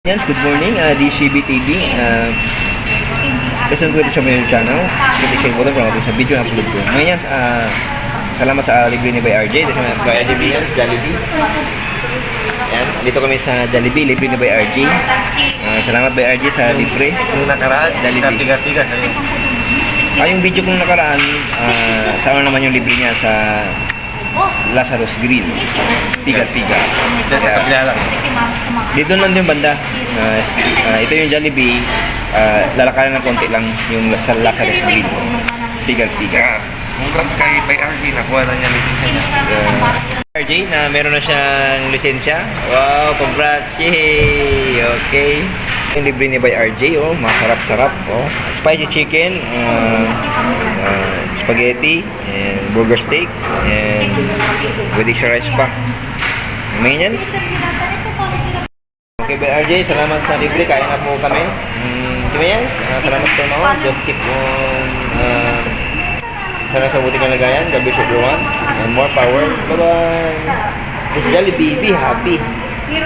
Yan, good morning, DCB TV. Listen ko ito sa my channel. Pwede share mo ito sa video na upload ko. Ngayon, salamat sa libre ni Bay RJ. Dito sa Bay RJ yan, Jollibee. Yan, dito kami sa Jollibee, libre ni Bay RJ. Salamat Bay RJ sa libre. Yung nakaraan, Jollibee. sa tiga-tiga. Yung video kong nakaraan, sama naman yung libre niya sa Lazarus Grill. Tiga-tiga. Sa kabila lang. Dito lang din banda. Ito yung Jollibee. Lalakaran ng konti lang yung sa Lazarus Grill. Tiga-tiga. Congrats kay Bay RG, nakuha na niya lisensya niya. RJ na meron na siyang lisensya. Wow, congrats. Yay! Okay. Yung libre ni Bay RJ, oh, masarap-sarap. Oh. Spicy chicken, spaghetti, and burger steak, and with extra rice pa. Maintenance. Okay, Bay RJ, salamat sa libre. Kaya na po kami. Maintenance, salamat po naman. Just keep on sana sa buting kalagayan. God bless everyone. And more power. Bye-bye. This is Jollibee. Be happy.